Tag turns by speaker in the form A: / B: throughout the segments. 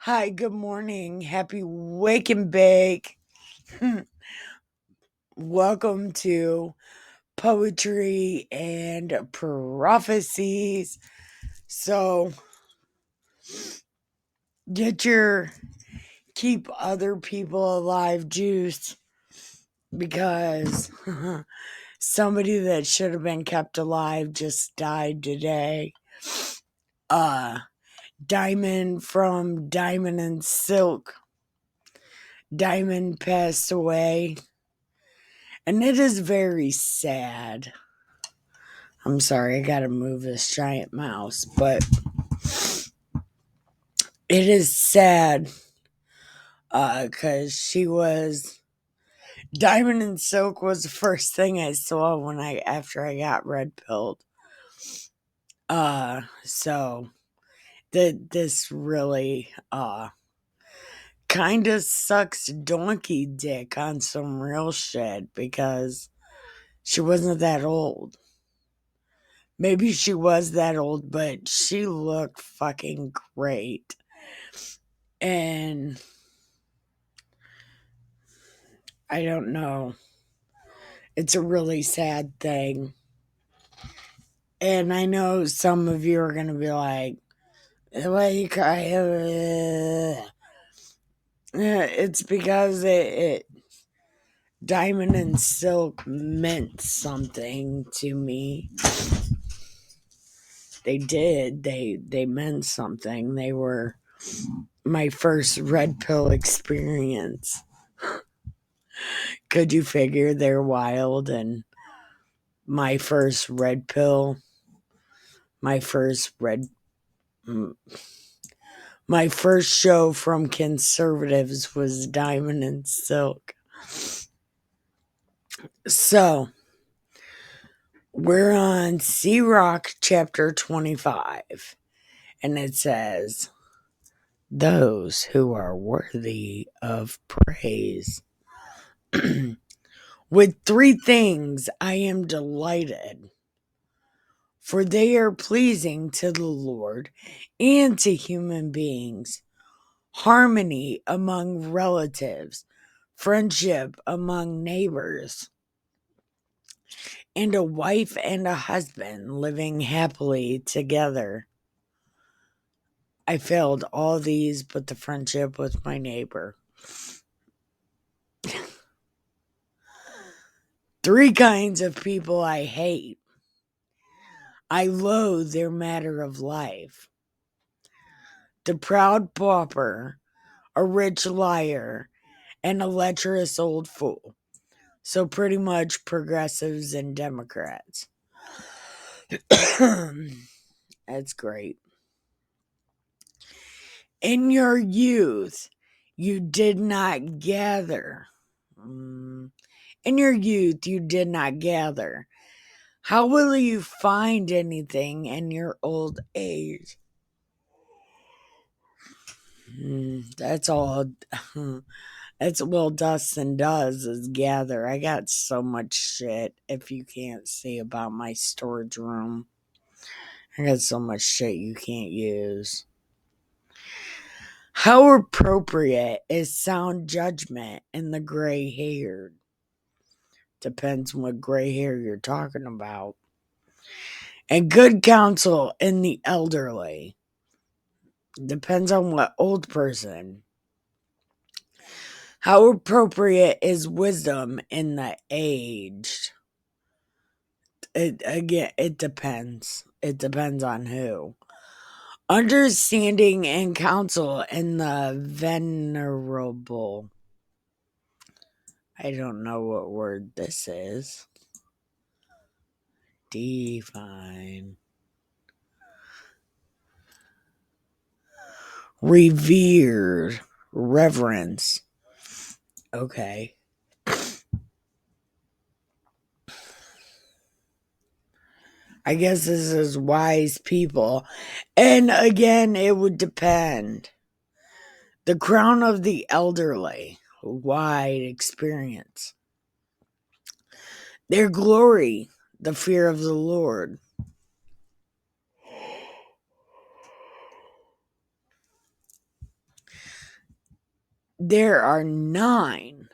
A: Hi, good morning. Happy wake and bake. Welcome to Poetry and Prophecies. So, get your keep other people alive juice because somebody that should have been kept alive just died today. Uh, Diamond from Diamond and Silk. Diamond passed away, and it is very sad. I'm sorry, I gotta move this giant mouse, but it is sad because she was Diamond and Silk was the first thing I saw after I got red pilled. So this really kind of sucks donkey dick on some real shit because she wasn't that old. Maybe she was that old, but she looked fucking great. And I don't know. It's a really sad thing. And I know some of you are going to be like, why you cry? It's because it Diamond and Silk meant something to me. They did. They meant something. They were my first red pill experience. Could you figure they're wild? And my first red pill, my first red, my first show from conservatives was Diamond and Silk. So we're on SIRACH chapter 25, and it says, "Those who are worthy of praise." With three things I am delighted, for they are pleasing to the Lord and to human beings: harmony among relatives, friendship among neighbors, and a wife and a husband living happily together. I failed all these but the friendship with my neighbor. Three kinds of people I hate. I loathe their manner of life: the proud pauper, a rich liar, and a lecherous old fool. So pretty much progressives and Democrats. That's great. In your youth, you did not gather. In your youth, you did not gather. How will you find anything in your old age? That's all. That's Will Dustin does is gather. I got so much shit, if you can't see, about my storage room. I got so much shit you can't use. How appropriate is sound judgment in the gray haired? Depends what gray hair you're talking about. And good counsel in the elderly. Depends on what old person. How appropriate is wisdom in the aged? It depends. It depends on who. Understanding and counsel in the venerable. I don't know what word this is. Define. Revered. Reverence. Okay. I guess this is wise people. And again, it would depend. The crown of the elderly. Wide experience. Their glory. The fear of the Lord. There are 9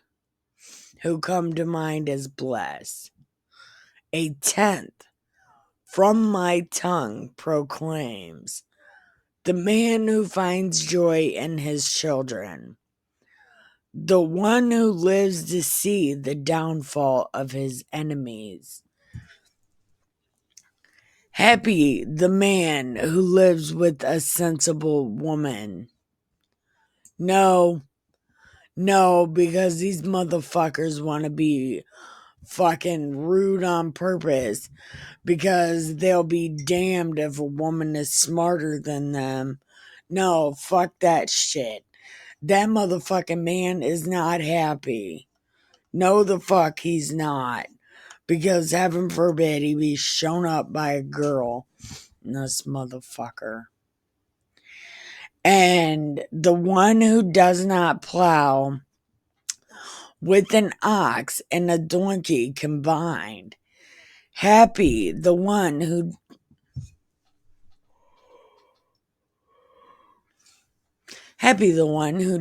A: who come to mind as blessed. A 10th from my tongue proclaims, the man who finds joy in his children, the one who lives to see the downfall of his enemies. Happy the man who lives with a sensible woman. No, because these motherfuckers want to be fucking rude on purpose, because they'll be damned if a woman is smarter than them. No, fuck that shit. That motherfucking man is not happy. No, the fuck he's not. Because heaven forbid he be shown up by a girl. This motherfucker. And the one who does not plow with an ox and a donkey combined. Happy the one who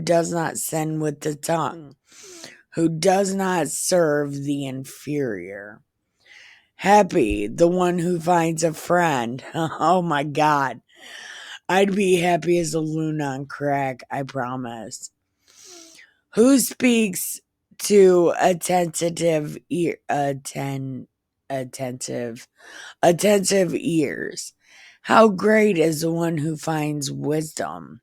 A: does not sin with the tongue, who does not serve the inferior. Happy the one who finds a friend. Oh my God. I'd be happy as a loon on crack, I promise. Who speaks to attentive ears? How great is the one who finds wisdom?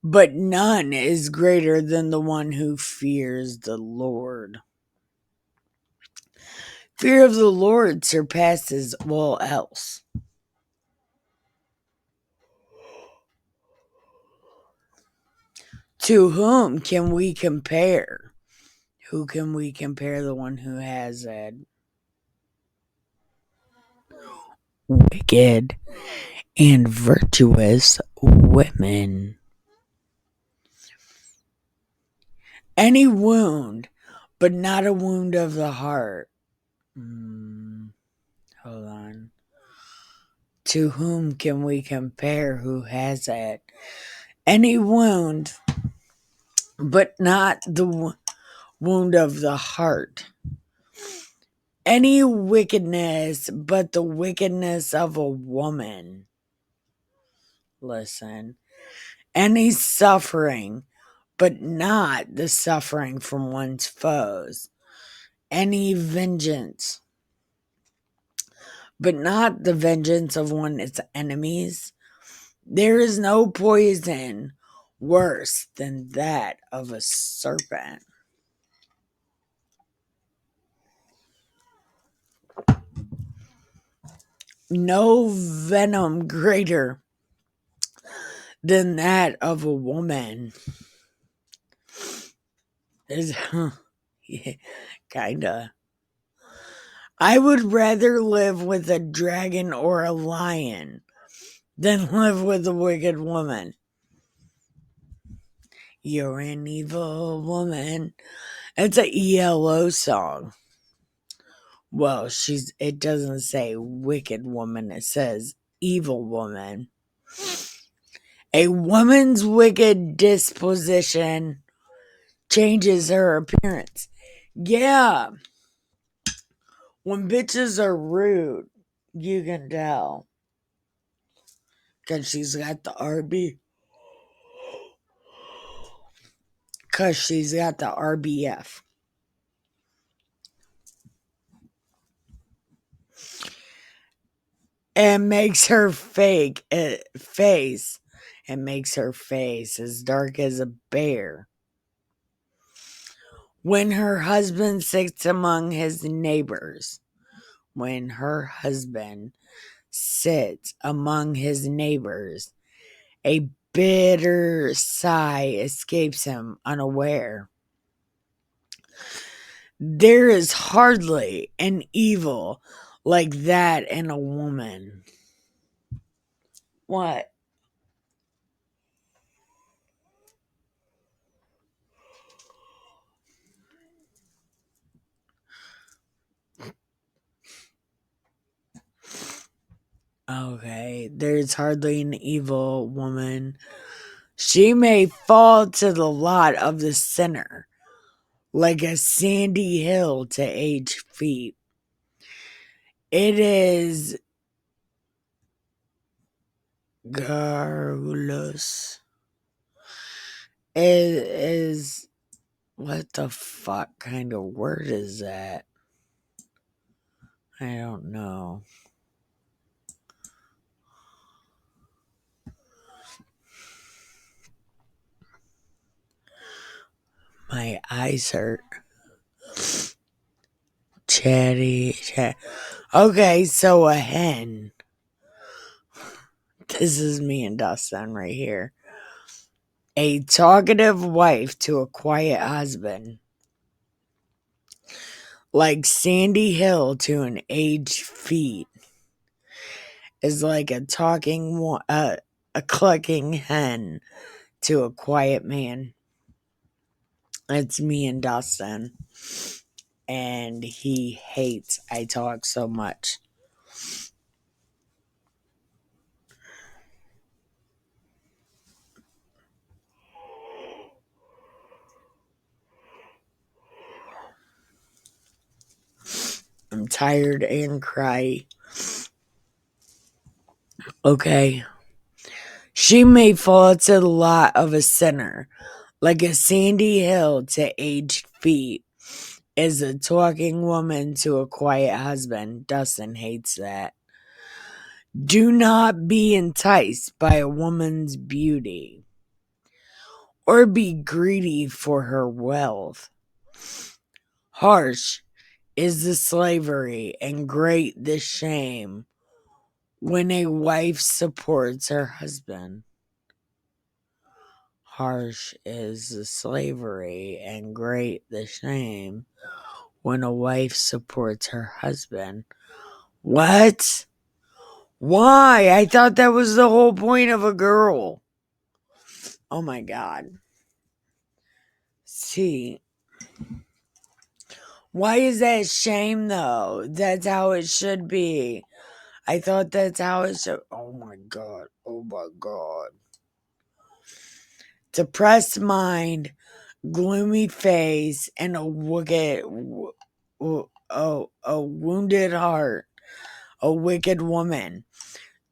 A: But none is greater than the one who fears the Lord. Fear of the Lord surpasses all else. To whom can we compare? Who can we compare? The one who has it. Wicked and virtuous women. Any wound, but not a wound of the heart. Hold on. To whom can we compare? Who has it? Any wound, but not the wound of the heart. Any wickedness, but the wickedness of a woman. Listen. Any suffering, but not the suffering from one's foes. Any vengeance, but not the vengeance of one's enemies. There is no poison worse than that of a serpent. No venom greater than that of a woman. Yeah, kinda. I would rather live with a dragon or a lion than live with a wicked woman. You're an evil woman. It's a ELO song. Well, it doesn't say wicked woman, it says evil woman. A woman's wicked disposition changes her appearance. Yeah. When bitches are rude, you can tell. Because she's got the RB. Because she's got the RBF. And makes her face. It makes her face as dark as a bear. When her husband sits among his neighbors. When her husband sits among his neighbors, a bitter sigh escapes him unaware. There is hardly an evil like that in a woman. What? Okay, there's hardly an evil woman. She may fall to the lot of the sinner, like a sandy hill to aged feet. It is garrulous. It is, what the fuck kind of word is that? I don't know. My eyes hurt. Chatty. Okay, so a hen. This is me and Dustin right here. A talkative wife to a quiet husband. Like Sandy Hill to an aged feet. Is like a clucking hen to a quiet man. It's me and Dustin. And he hates I talk so much. I'm tired and cry. Okay. She may fall to the lot of a sinner, like a sandy hill to aged feet. Is a talking woman to a quiet husband. Dustin hates that. Do not be enticed by a woman's beauty, or be greedy for her wealth. Harsh is the slavery, and great the shame when a wife supports her husband. Harsh is the slavery, and great the shame when a wife supports her husband. What? Why? I thought that was the whole point of a girl. Oh my god. See, why is that shame though? That's how it should be. I thought that's how it should. Oh my god. Oh my god. Depressed mind, gloomy face, and a wounded heart. A wicked woman,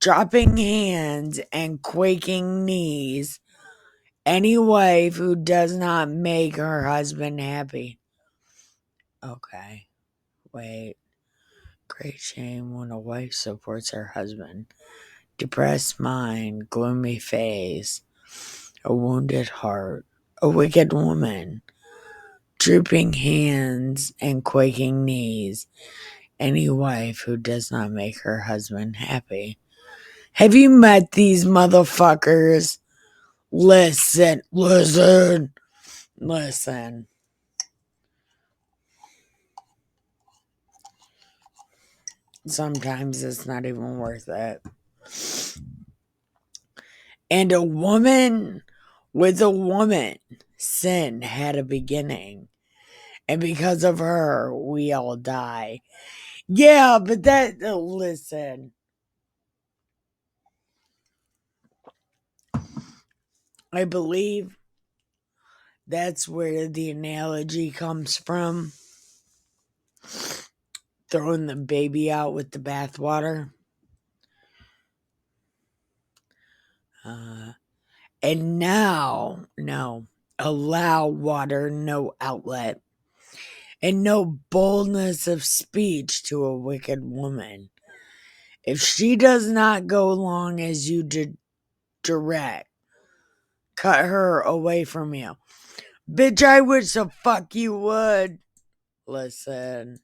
A: dropping hands and quaking knees. Any wife who does not make her husband happy. Okay, wait. Great shame when a wife supports her husband. Depressed mind, gloomy face, a wounded heart, a wicked woman, drooping hands and quaking knees. Any wife who does not make her husband happy. Have you met these motherfuckers? Listen. Sometimes it's not even worth it. And a woman with a woman, sin had a beginning. And because of her, we all die. Yeah, but listen. I believe that's where the analogy comes from. Throwing the baby out with the bathwater. And now, no, allow water no outlet, and no boldness of speech to a wicked woman. If she does not go along as you direct, cut her away from you. Bitch, I wish the fuck you would. Listen,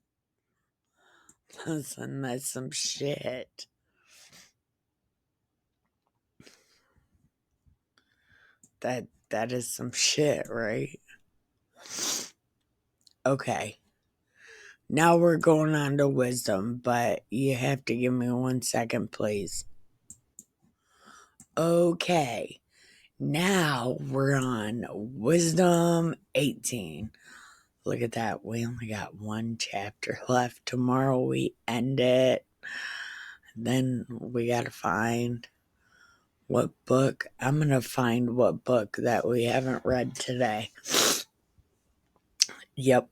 A: that's some shit. That is some shit, right? Okay. Now we're going on to wisdom, but you have to give me 1 second, please. Okay. Now we're on wisdom 18. Look at that. We only got 1 chapter left. Tomorrow we end it. Then we got to find What book? I'm going to find what book that we haven't read today. Yep.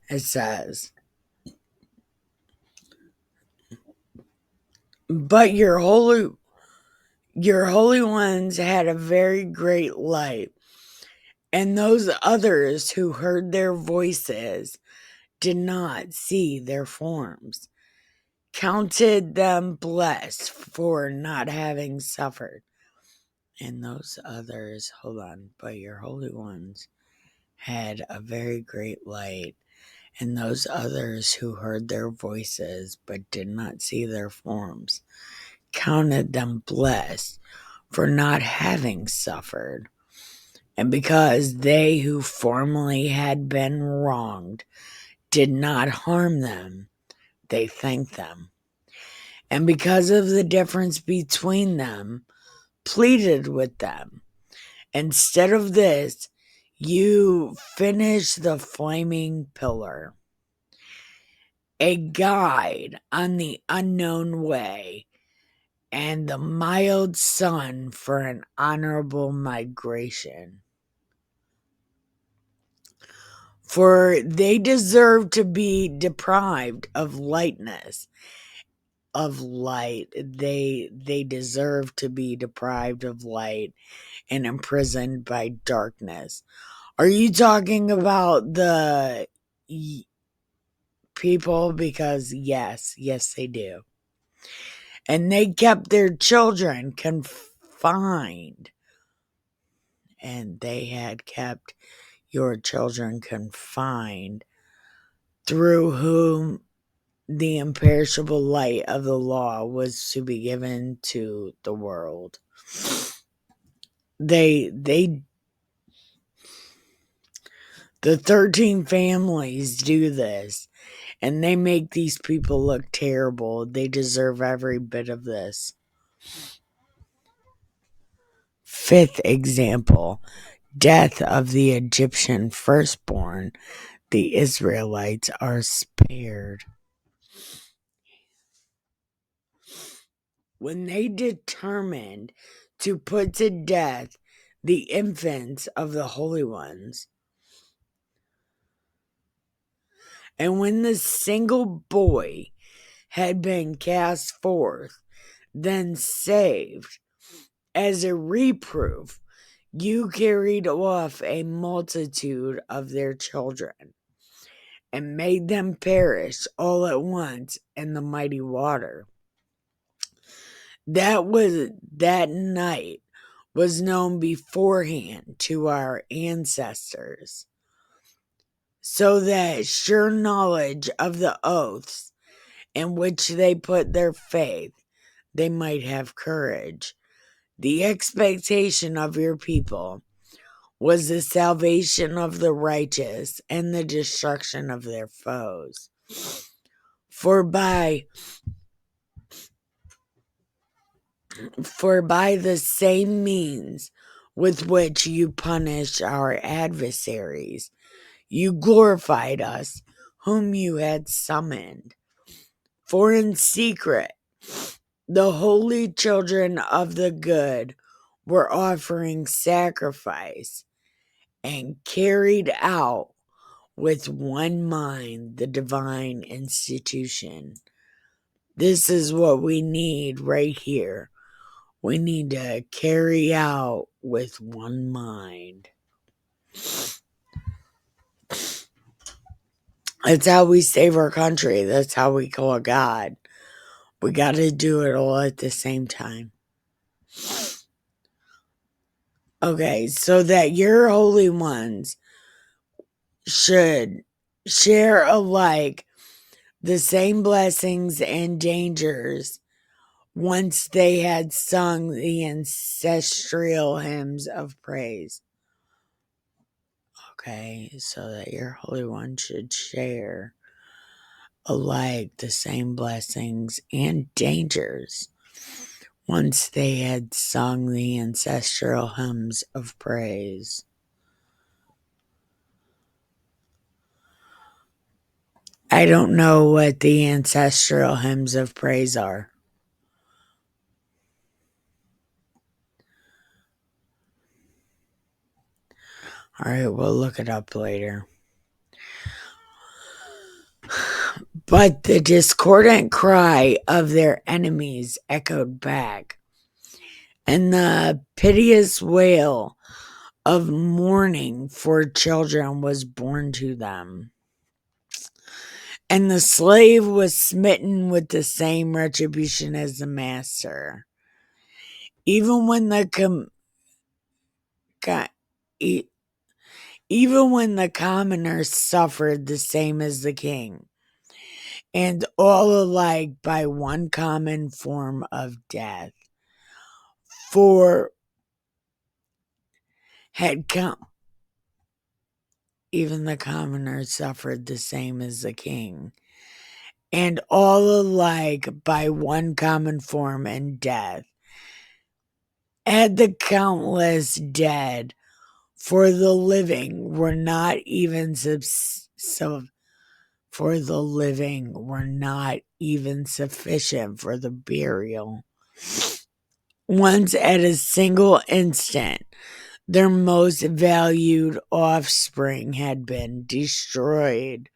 A: It says, but your holy ones had a very great light, and those others who heard their voices did not see their forms, counted them blessed for not having suffered. And those others, hold on, but your holy ones had a very great light, and those others who heard their voices but did not see their forms, counted them blessed for not having suffered. And because they who formerly had been wronged did not harm them, they thanked them. And because of the difference between them, pleaded with them. Instead of this, you finish the flaming pillar, a guide on the unknown way, and the mild sun for an honorable migration. For they deserve to be deprived of lightness, of light. They deserve to be deprived of light and imprisoned by darkness. Are you talking about the people? Because yes, they do. And they kept their children confined. And they had kept your children confined, through whom the imperishable light of the law was to be given to the world. The 13 families do this, and they make these people look terrible. They deserve every bit of this. Fifth example, death of the Egyptian firstborn. The Israelites are spared. When they determined to put to death the infants of the holy ones, and when the single boy had been cast forth, then saved, as a reproof, you carried off a multitude of their children, and made them perish all at once in the mighty water. That night was known beforehand to our ancestors, so that sure knowledge of the oaths in which they put their faith, they might have courage. The expectation of your people was the salvation of the righteous and the destruction of their foes. For by the same means with which you punished our adversaries, you glorified us, whom you had summoned. For in secret, the holy children of the good were offering sacrifice, and carried out with one mind the divine institution. This is what we need right here. We need to carry out with one mind. That's how we save our country. That's how we call God. We got to do it all at the same time. Okay, so that your holy ones should share alike the same blessings and dangers once they had sung the ancestral hymns of praise. Okay, so that your holy ones should share alike the same blessings and dangers once they had sung the ancestral hymns of praise. I don't know what the ancestral hymns of praise are. All right, we'll look it up later. But the discordant cry of their enemies echoed back, and the piteous wail of mourning for children was borne to them. And the slave was smitten with the same retribution as the master. Even when even when the commoner suffered the same as the king, and all alike by one common form of death. For had come, even the commoner suffered the same as the king, and all alike by one common form and death. Had the countless dead, for the living were not even for the living were not even sufficient for the burial. Once at a single instant, their most valued offspring had been destroyed.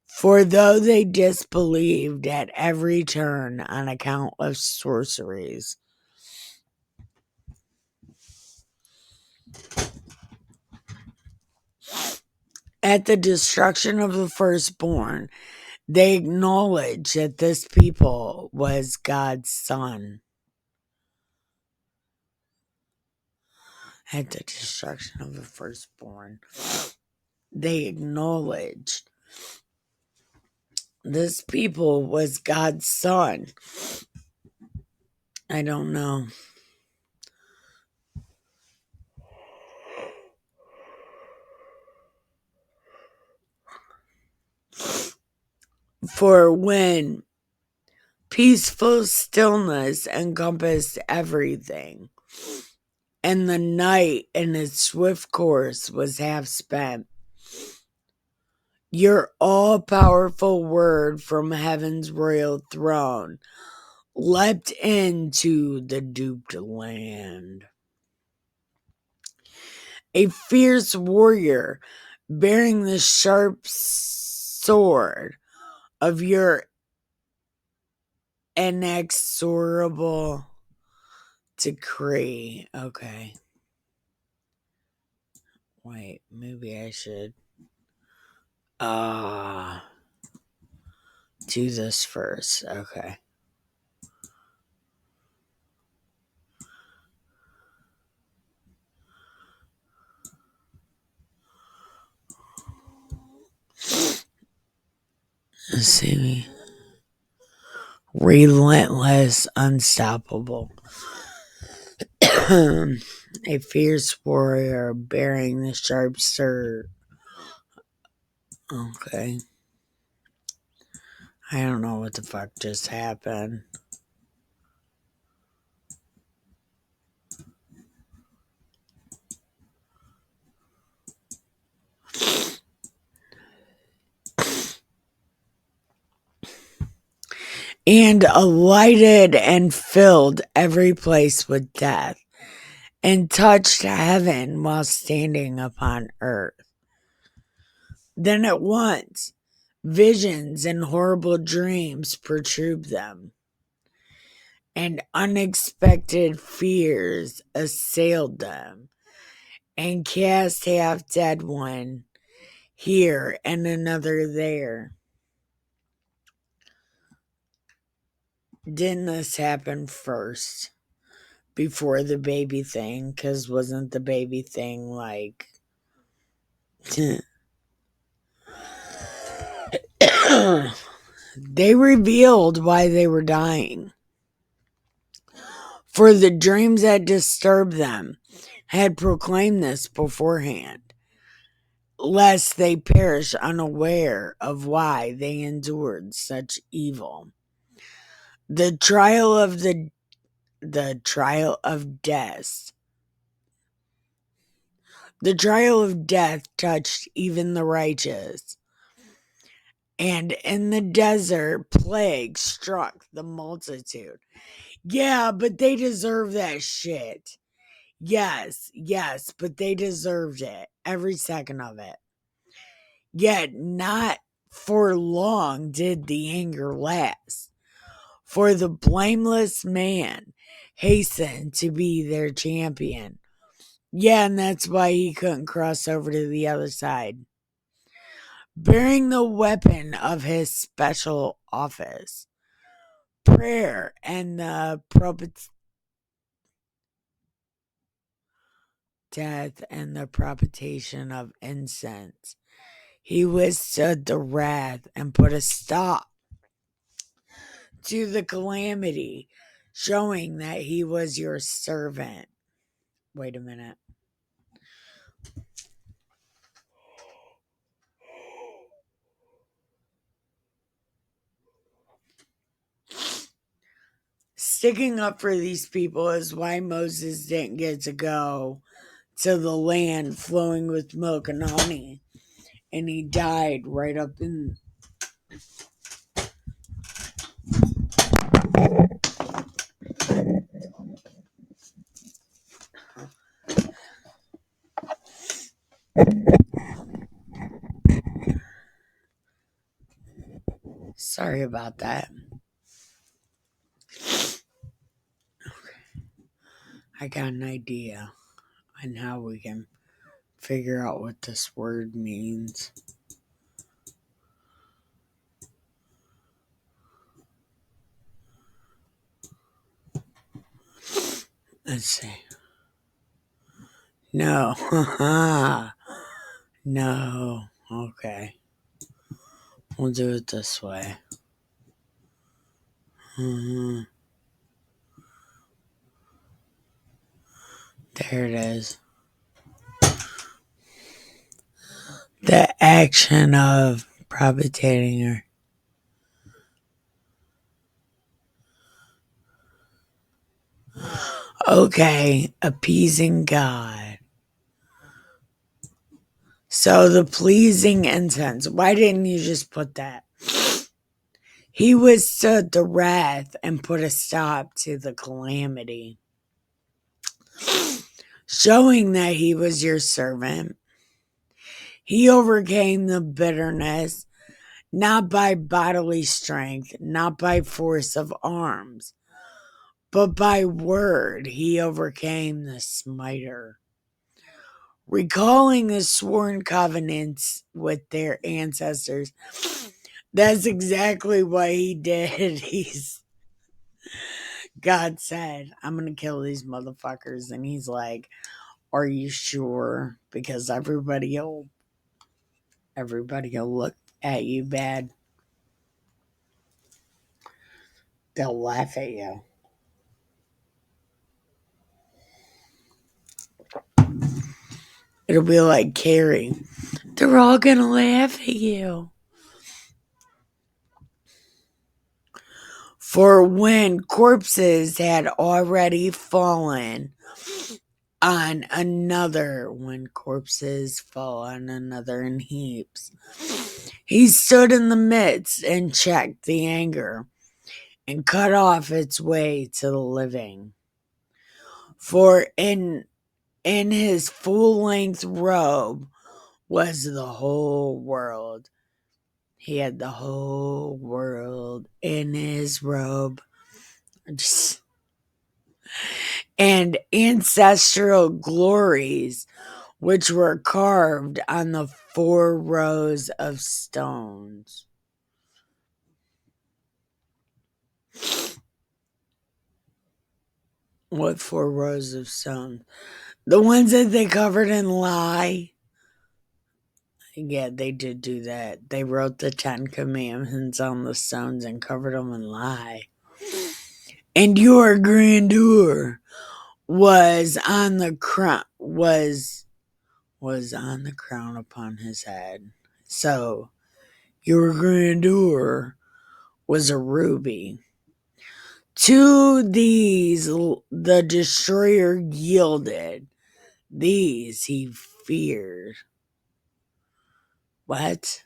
A: For though they disbelieved at every turn on account of sorceries, at the destruction of the firstborn, they acknowledged that this people was God's son. At the destruction of the firstborn, they acknowledged this people was God's son. I don't know. For when peaceful stillness encompassed everything, and the night in its swift course was half spent, your all-powerful word from heaven's royal throne leapt into the duped land. A fierce warrior bearing the sharp sword of your inexorable decree. Okay. Wait, maybe I should do this first. Okay. Let's see. Relentless, unstoppable. A fierce warrior bearing the sharp sword. Okay. I don't know what the fuck just happened. And alighted and filled every place with death, and touched heaven while standing upon earth. Then at once, visions and horrible dreams protrude them, and unexpected fears assailed them, and cast half dead one here and another there. Didn't this happen first before the baby thing? Because wasn't the baby thing like... They revealed why they were dying. For the dreams that disturbed them had proclaimed this beforehand, lest they perish unaware of why they endured such evil. The trial of death. The trial of death touched even the righteous, And in the desert, plague struck the multitude. Yeah, but they deserve that shit. Yes, but they deserved it. Every second of it. Yet not for long did the anger last. For the blameless man hastened to be their champion. Yeah, and that's why he couldn't cross over to the other side. Bearing the weapon of his special office, prayer and the death and the propitiation of incense. He withstood the wrath and put a stop to the calamity, showing that he was your servant. Wait a minute. Sticking up for these people is why Moses didn't get to go to the land flowing with milk and honey. And he died right up in. Sorry about that. I got an idea on how we can figure out what this word means. Let's see. No. No. Okay. We'll do it this way. There it is. The action of propitiating her. Okay, appeasing God. So the pleasing incense. Why didn't you just put that? He withstood the wrath and put a stop to the calamity, showing that he was your servant. He overcame the bitterness, not by bodily strength, not by force of arms, but by word he overcame the smiter. Recalling the sworn covenants with their ancestors. That's exactly what he did. God said, I'm going to kill these motherfuckers. And he's like, are you sure? Because everybody will look at you bad. They'll laugh at you. It'll be like Carrie. They're all going to laugh at you. For when corpses had already fallen on another, when corpses fall on another in heaps, he stood in the midst and checked the anger and cut off its way to the living. For in his full-length robe was the whole world. He had the whole world in his robe. And ancestral glories, which were carved on the 4 rows of stones. What 4 rows of stones? The ones that they covered in lye. Yeah, they did do that. They wrote the 10 Commandments on the stones and covered them in lye. And your grandeur was on the crown was on the crown upon his head. So your grandeur was a ruby. To these the destroyer yielded. These he feared. What?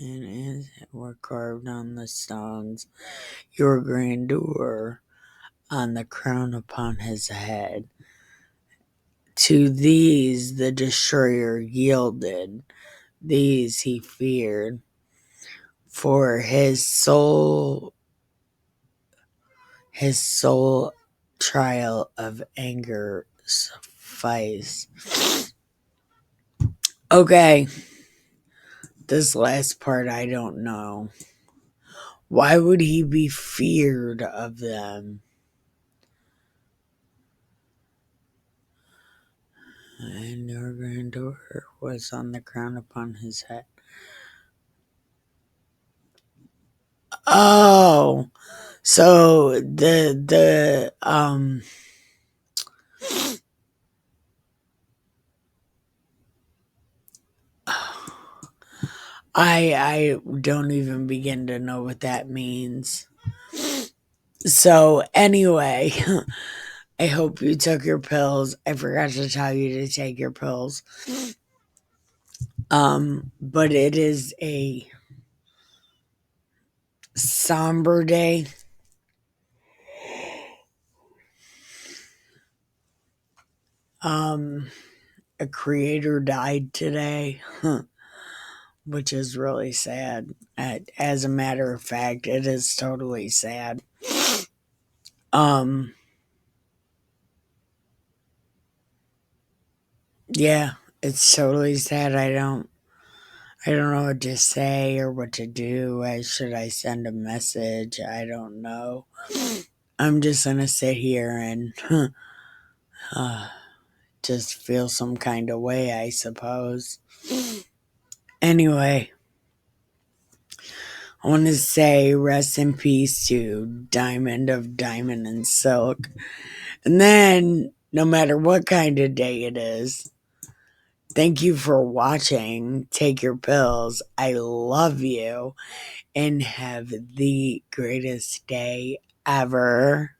A: and as were carved on the stones, your grandeur on the crown upon his head. To these the destroyer yielded, these he feared, for his soul trial of anger suffice. Okay, this last part I don't know. Why would he be feared of them? And your granddaughter was on the crown upon his head. Oh, so I don't even begin to know what that means. So anyway, I hope you took your pills. I forgot to tell you to take your pills. But it is a somber day. A creator died today, which is really sad. As a matter of fact, it is totally sad. Yeah, it's totally sad. I don't know what to say or what to do. Should I send a message? I don't know. I'm just gonna sit here and just feel some kind of way, I suppose. Anyway, I want to say rest in peace to Diamond of Diamond and Silk. And then, no matter what kind of day it is, thank you for watching. Take your pills. I love you and have the greatest day ever.